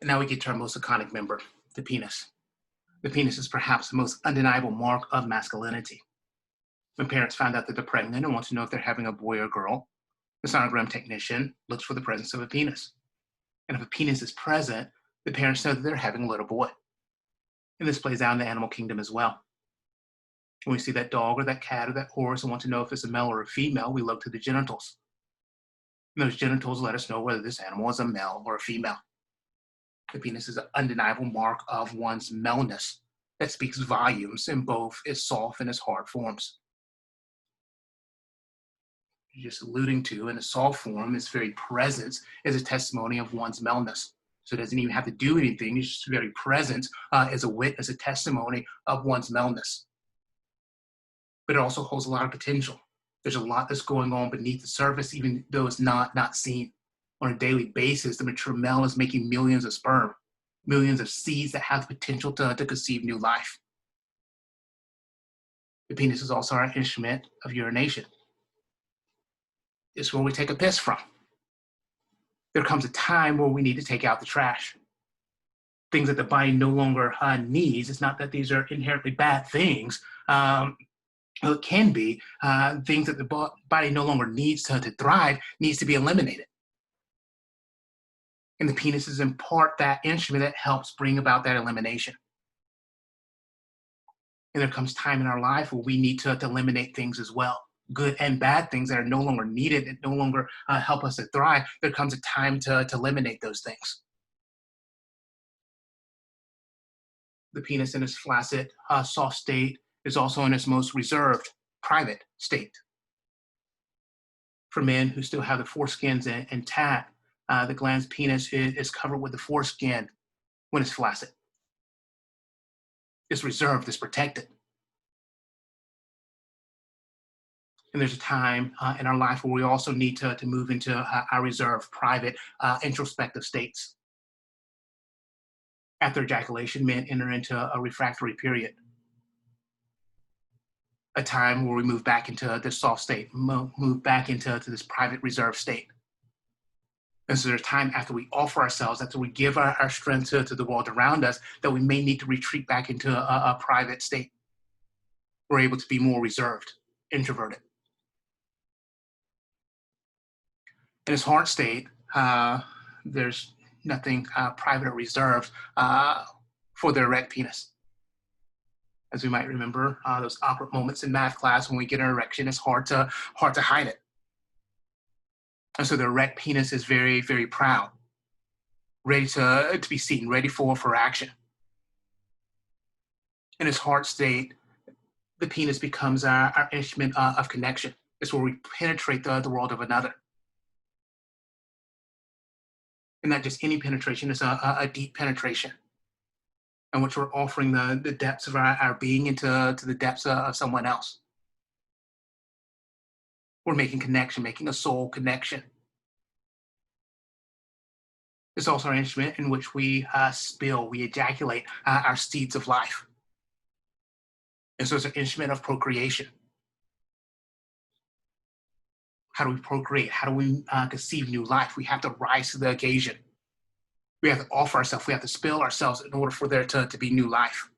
And now we get to our most iconic member, the penis. The penis is perhaps the most undeniable mark of masculinity. When parents find out that they're pregnant and want to know if they're having a boy or girl, the sonogram technician looks for the presence of a penis. And if a penis is present, the parents know that they're having a little boy. And this plays out in the animal kingdom as well. When we see that dog or that cat or that horse and want to know if it's a male or a female, we look to the genitals. And those genitals let us know whether this animal is a male or a female. The penis is an undeniable mark of one's maleness that speaks volumes in both its soft and its hard forms. You're just alluding to, in a soft form, its very presence is a testimony of one's maleness. So it doesn't even have to do anything. It's just very present as a witness, a testimony of one's maleness. But it also holds a lot of potential. There's a lot that's going on beneath the surface, even though it's not seen. On a daily basis, the mature male is making millions of sperm, millions of seeds that have the potential to conceive new life. The penis is also our instrument of urination. It's where we take a piss from. There comes a time where we need to take out the trash. Things that the body no longer needs. It's not that these are inherently bad things. It can be things that the body no longer needs to thrive, needs to be eliminated. And the penis is in part that instrument that helps bring about that elimination. And there comes time in our life where we need to eliminate things as well, good and bad things that are no longer needed, that no longer help us to thrive. There comes a time to eliminate those things. The penis in its flaccid, soft state is also in its most reserved, private state. For men who still have the foreskins intact, the glans penis is covered with the foreskin when it's flaccid. It's reserved, it's protected. And there's a time in our life where we also need to move into our reserved, private, introspective states. After ejaculation, men enter into a refractory period, a time where we move back into this soft state, move back into this private, reserved state. And so there's time after we offer ourselves, after we give our strength to the world around us, that we may need to retreat back into a private state. We're able to be more reserved, introverted. In this hard state, there's nothing private or reserved for the erect penis. As we might remember, those awkward moments in math class when we get an erection, it's hard to hide it. And so the erect penis is very, very proud, ready to be seen, ready for action. In its hard state, the penis becomes our instrument of connection. It's where we penetrate the world of another. And not just any penetration, it's a deep penetration in which we're offering the depths of our being into the depths of someone else. We're making connection, making a soul connection. It's also an instrument in which we we ejaculate our seeds of life. And so it's an instrument of procreation. How do we procreate? How do we conceive new life? We have to rise to the occasion. We have to offer ourselves. We have to spill ourselves in order for there to be new life.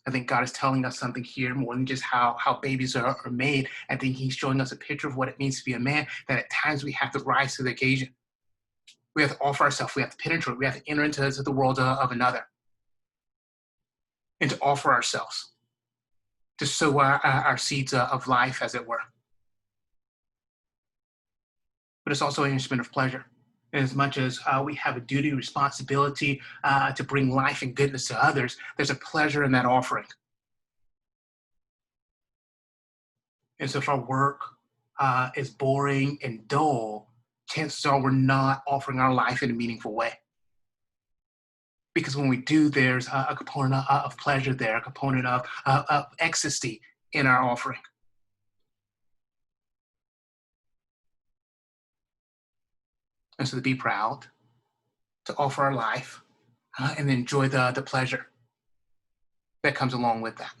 I think God is telling us something here more than just how babies are made. I think he's showing us a picture of what it means to be a man, that at times we have to rise to the occasion. We have to offer ourselves. We have to penetrate. We have to enter into the world of another. And to offer ourselves, to sow our seeds of life, as it were. But it's also an instrument of pleasure. And as much as we have a duty, responsibility to bring life and goodness to others, there's a pleasure in that offering. And so if our work is boring and dull, chances are we're not offering our life in a meaningful way. Because when we do, there's a component of pleasure there, a component of ecstasy in our offering. And so to be proud, to offer our life, and enjoy the pleasure that comes along with that.